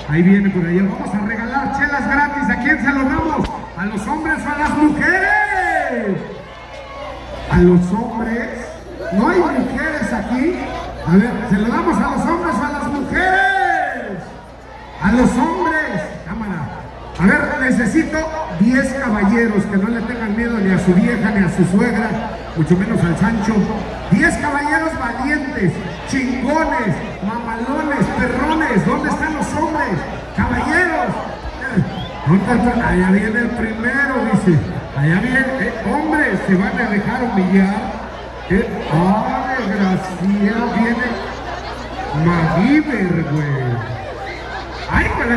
Ahí viene por allá. Vamos a regalar chelas gratis. ¿A quién se los damos? ¿A los hombres o a las mujeres? ¿A los hombres? ¿No hay mujeres aquí? A ver, ¿se lo damos a los hombres o a las mujeres? A los hombres. Cámara. A ver, necesito 10 caballeros que no le tengan miedo ni a su vieja ni a su suegra, mucho menos al Sancho. 10 caballeros valientes, chingones, mamalones, perrones. ¿Dónde están los hombres? Caballeros. Allá viene el primero, dice. Allá viene, hombres, se van a dejar humillar. ¡Ah, desgracia! Viene MacGyver, güey. ¡Ay, pues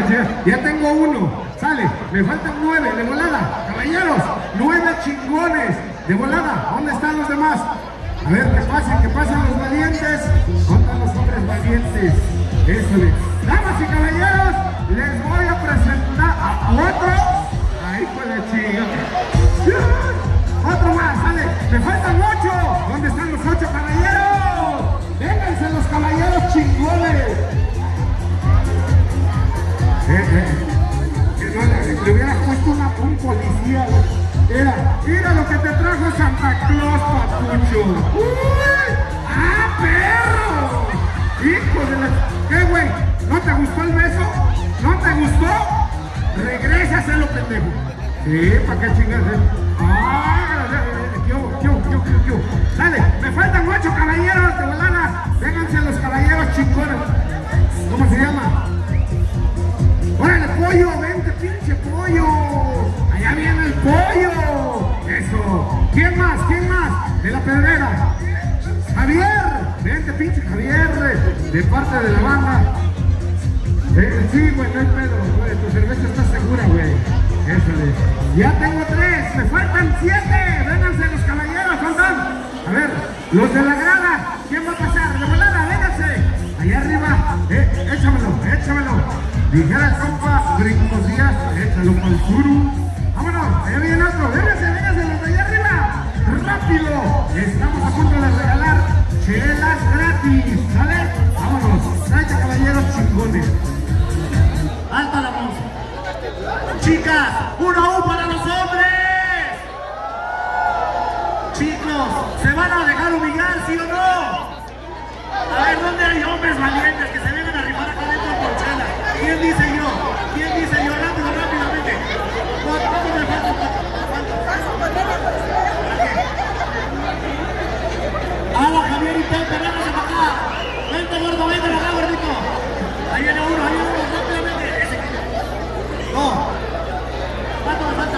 ya tengo uno! Sale, me faltan 9 de volada. Caballeros, 9 chingones de volada. ¿Dónde están los demás? A ver, que pasen los valientes. ¿Dónde están los hombres valientes? Eso es. Damas y caballeros, les voy a presentar a otro. ¡Ay, pues la chica! Otro más, sale. Me faltan 8. ¿Dónde están los 8 caballeros? Vénganse los caballeros chingones. Que no le hubiera puesto un policía. Mira lo que te trajo Santa Claus, papucho. ¡Uy! ¡Ah, perro! ¡Hijo de la... ¿Qué, güey? ¿No te gustó el beso? ¿No te gustó? Regrésaselo, pendejo. Sí, ¿para qué chingas? ¡Ah! ¿Qué? ¡Sale! ¡Me faltan 8 caballeros de volada! ¡Vénganse los caballeros chingones! ¿Cómo se llama? ¡Órale, pollo! ¡Vente, pinche pollo! ¡Allá viene el pollo! ¡Eso! ¿Quién más? ¿Quién más? De la Pedrera. ¡Javier! ¡Vente, pinche Javier! De parte de la banda. Sí, güey, no hay pedo, güey. Tu cerveza está segura, güey. Eso es. Ya tengo 3. ¡Me faltan 7! ¡Vénganse los caballeros! ¿Dónde? A ver, los de la grada. ¿Quién va a pasar? ¡De volada! ¡Vénganse! Allá arriba. Échamelo. Dijera el compa Gringos Díaz, échalo para el suru. ¡Vámonos! ¡Allá viene otro! ¡Vénganse los de allá arriba! ¡Rápido! Estamos a punto de regalar chelas gratis, ¿sale? ¡Vámonos! ¡Tráete, caballeros chingones! ¡Alta la música! ¡Chicas! ¡Una U para los hombres! Chicos, ¿se van a dejar humillar, sí o no? A ver, ¿dónde hay hombres valientes que se vengan a rifar acá dentro con chela? ¿Quién dice yo? Rápidamente. ¿Cuánto me falta? ¡Hala, Javier y Pepe, vénganse para acá! ¡Vente, gordo, vente para acá, gordito! Ahí viene uno, rápidamente. Ese que... No. ¿Cuánto me falta?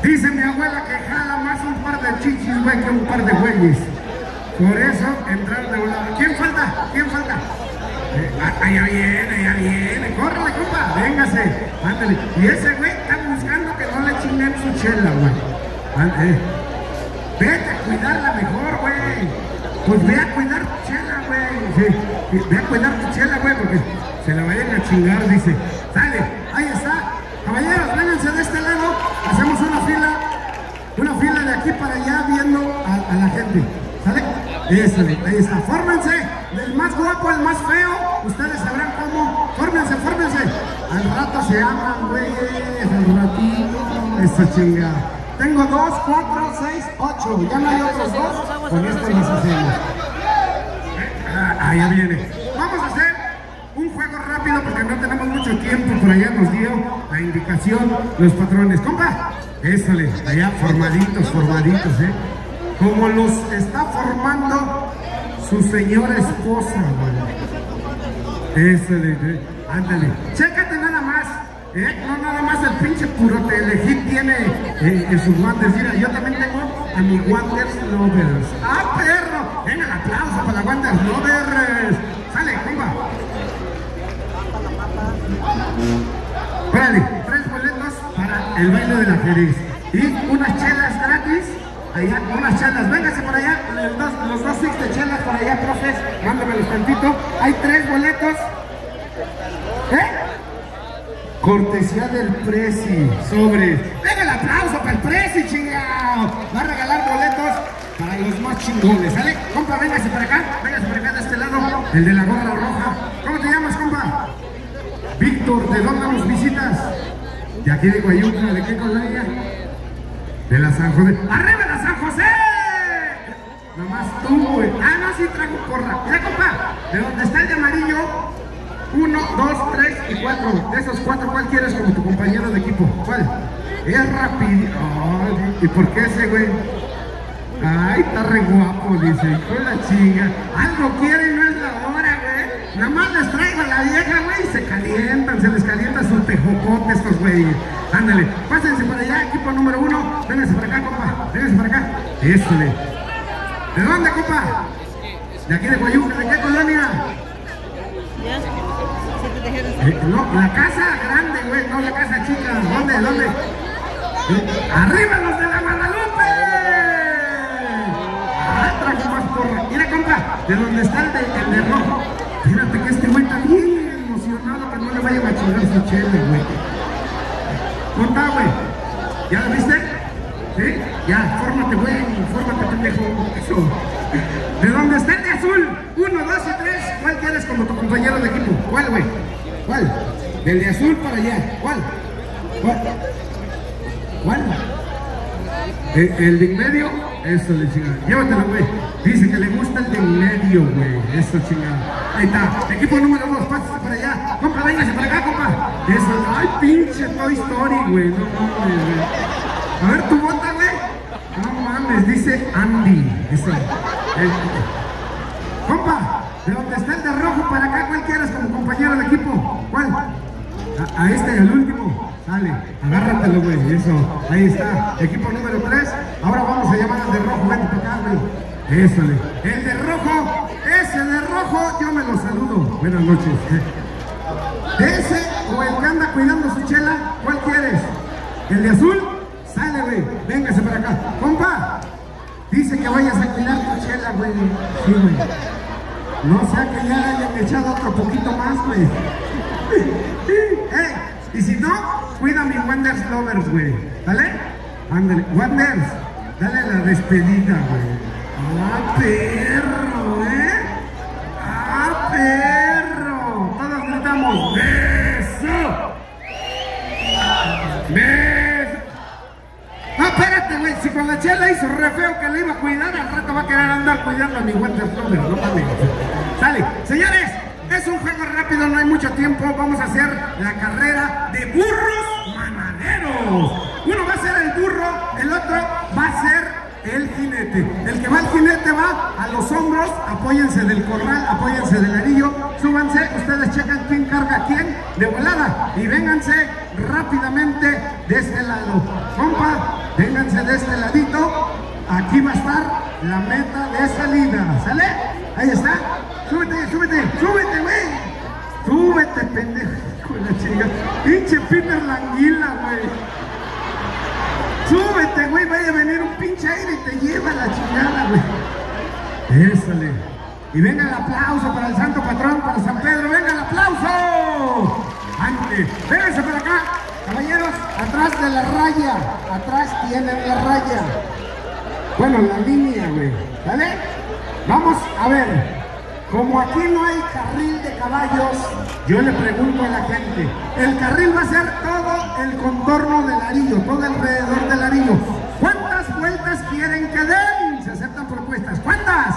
Dice mi abuela que jala más un par de chichis, güey, que un par de güeyes. Por eso, entrar de volada. ¿Quién falta? Allá viene. Córrele, compa. Véngase. Ándale. Y ese güey está buscando que no le chinguen su chela, güey. Vete a cuidarla mejor, güey. Pues ve a cuidar tu chela, güey. Sí. Ve a cuidar tu chela, güey, porque se la vayan a chingar, dice. Sale. Ahí está. Caballeros, vénganse de este lado. Hacemos una fila de aquí para allá viendo a la gente. ¿Sale? Eso, ahí está. Fórmense, del más guapo al más feo. Ustedes sabrán cómo. Fórmense. Al rato se aman, güey. Al ratito. Esa chingada. Tengo 2, 4, 6, 8. Ya no hay otros 2. Con esto los hacemos. Allá viene. Vamos a hacer un juego rápido porque no tenemos mucho tiempo. Por allá nos dio la indicación los patrones. ¡Compa! Ésale, allá formaditos, como los está formando su señora esposa, güey. Ésale, ándale. Chécate nada más, no nada más el pinche puro Telehit tiene en sus guantes. Mira, yo también tengo a mi Wonders Lovers. ¡Ah, perro! Venga, el aplauso para la Wonders Lovers. Sale, compa. Órale, 3 boletos para el baile del ajedrez y unas chelas gratis allá, unas chelas, véngase por allá, los dos six de chelas por allá, profes, mándamelos tantito. Hay 3 boletos. Cortesía del Prezi, sobres. Venga el aplauso para el Prezi, chingado. Va a regalar boletos para los más chingones, ¿sale? Compa, véngase para acá de este lado, el de la gorra roja. ¿Cómo te llamas, compa? Víctor, ¿de dónde nos visitas? De aquí de Guayuca, ¿de qué colonia? De la San José. ¡Arriba la San José! Nomás tú, güey. Ah, no, sí traigo porra. Mira, compa, de donde está el de amarillo, 1, 2, 3 y 4. De esos 4, ¿cuál quieres como tu compañero de equipo? ¿Cuál? Es rápido. Oh, ¿y por qué ese, güey? Ay, está re guapo, dice. Hijo de la chinga. Algo quiere y no es la hora, güey. Nada más les traigo a la vieja, güey, y se calientan, se les calienta su tejocote estos güeyes. Ándale, pásense para allá, equipo número 1. Vénganse para acá, compa. Vénganse para acá. Éstole. ¿De dónde, compa? De aquí de Guayuca, ¿de qué colonia? No, la casa grande, güey, no la casa chica. ¿Dónde? ¡Arriba los de la Guadalupe! ¡Ah, trajo más porra! Mira, compa, de donde está el de rojo. Fíjate que este güey está bien emocionado que no le vayan a chingar su chele, güey. ¿Cómo está, güey? ¿Ya lo viste? ¿Sí? Ya, fórmate, güey, fórmate, pendejo. Eso. ¿De dónde está el de azul? 1, 2 y 3. ¿Cuál quieres como tu compañero de equipo? ¿Cuál, güey? ¿Cuál? Del de azul para allá. ¿Cuál? ¿El de en medio? Eso le chingada. Llévatelo, güey. Dice que le gusta el de en medio, güey. Eso chingada. Ahí está. Equipo número 2, pásate para allá. Compa, véngase para acá, compa. Eso. Ay, pinche Toy Story, güey. No mames, güey. A ver tu bota, güey. No mames, dice Andy. Eso. Compa, de donde está el de rojo para acá, ¿cuál quieres como compañero de equipo? ¿Cuál? A este, el último. Dale, agárratelo, güey, eso. Ahí está, equipo número 3. Ahora vamos a llamar al de rojo, vente para acá, güey. Ésale. El de rojo, ese de rojo, yo me lo saludo. Buenas noches. Ese o el que anda cuidando su chela, ¿cuál quieres? ¿El de azul? Sale, güey, véngase para acá. Compa, dice que vayas a cuidar tu chela, güey. Sí, güey. No sea que ya hayan echado otro poquito más, güey. Y si no, cuida a mi Wonders Lovers, güey. ¿Dale? Ándale, Wonders, dale la despedida, güey. ¡Ah, perro, ¡Ah, perro! Todos gritamos, ¡beso! ¡Beso! No, espérate, güey, si con la chela hizo re feo que le iba a cuidar, al rato va a querer andar cuidando a mi Wonders Lovers, no mames. Sale, señores. Es un juego rápido, no hay mucho tiempo. Vamos a hacer la carrera de burros manaderos. Uno va a ser el burro, el otro va a ser el jinete. El que va al jinete va a los hombros, apóyense del corral, apóyense del arillo, súbanse, ustedes checan quién carga a quién de volada y vénganse rápidamente de este lado. Compa, vénganse de este ladito. Aquí va a estar la meta de salida, ¿sale? Ahí está. Súbete, güey. Súbete, pendejo. Con la chinga. Pinche Peter Languila, güey. Súbete, güey. Vaya a venir un pinche aire y te lleva la chingada, güey. Ésale. Y venga el aplauso para el santo patrón, para San Pedro. ¡Venga el aplauso! Ande. Vénganse para acá. Caballeros, atrás de la raya. Atrás tienen la raya. Bueno, la línea, güey. ¿Vale? Vamos a ver. Como aquí no hay carril de caballos, yo le pregunto a la gente, el carril va a ser todo el contorno del arillo, todo alrededor del arillo. ¿Cuántas vueltas quieren que den? Se aceptan propuestas. ¿Cuántas?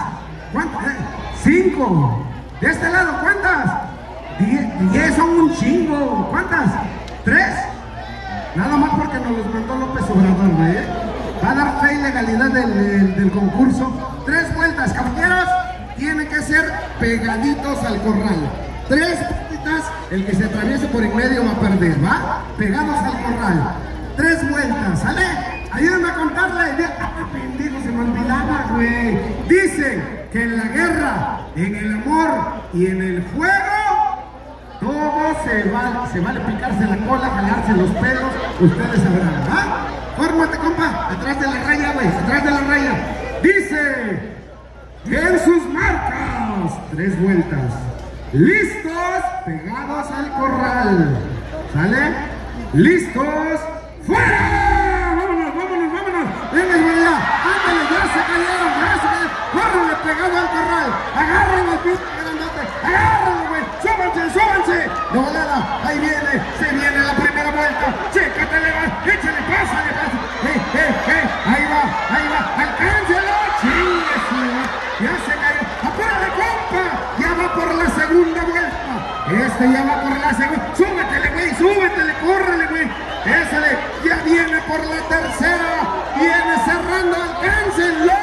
5. De este lado, ¿cuántas? 10 son un chingo. ¿Cuántas? 3. Nada más porque nos los mandó López Obrador, güey. Va a dar fe y legalidad del concurso. 3 vueltas, caballeros. Tienen que ser pegaditos al corral. 3 vueltas, el que se atraviese por en medio va a perder, ¿va? Pegados al corral. 3 vueltas, ¿sale? Ayúdenme a contarle. Pendejo, se me olvidaba, güey. Dicen que en la guerra, en el amor y en el fuego, todo se vale picarse la cola, jalarse los pelos, ustedes sabrán, ¿va? fórmate, compa. Atrás de la raya, güey, atrás de la raya. Dice, en sus marcas, 3 vueltas. Listos, pegados al corral. ¿Sale? Listos, ¡fuera! ¡Vámonos, vámonos, vámonos! ¡Venga, güey, ya! ¡Ándale, ya se cayeron, ya se cayeron! ¡Córrele, pegado al corral! ¡Agárrenlo, pinche grandote! ¡Agárrenlo, güey! ¡Súbanse, súbanse! ¡De volada! ¡Ahí viene! ¡Se viene la primera vuelta! ¡Chécatele, va! ¡Échale, pásale, pásale! ¡Ahí va, ahí va! ¡Alcáncelo! ¡Chingue! ¡Ya se cayó! ¡Apúrale, compa! ¡Ya va por la segunda vuelta! Ya va por la segunda. ¡Súbetele, güey! ¡Súbetele! ¡Córrele, güey! ¡Ésale! ¡Ya viene por la tercera! ¡Viene cerrando! ¡Alcáncenlo!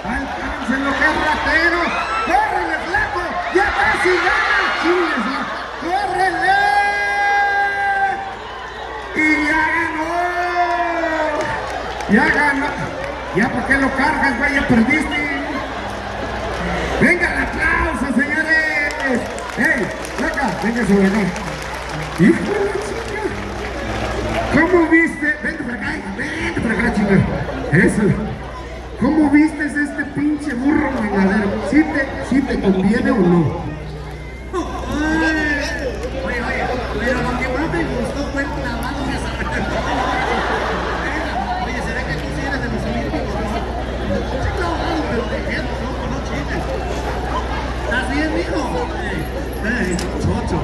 ¡Alcáncenlo, qué ratero! ¡Córrele, flaco! ¡Ya casi gana! ¡Chinguesla! ¡Córrele! ¡Y ya ganó! ¡Ya ganó! ¿Ya por qué lo cargas, güey? ¡Ya perdiste! ¡Venga el aplauso, señores! ¡Ey! ¡Flaca! ¡Venga sobre acá! ¡Hijo de la chica! ¿Cómo viste? Vente para acá, vente para acá, chica. Eso. ¿Cómo viste este pinche burro ganadero? ¿Sí te conviene o no? Oye, pero lo que más me gustó fue el clavado que se Oye, se ve que tú sí eres de los olímpicos. Sí, clavado, pero de qué, no chingas. ¿Estás bien, mijo? Chocho.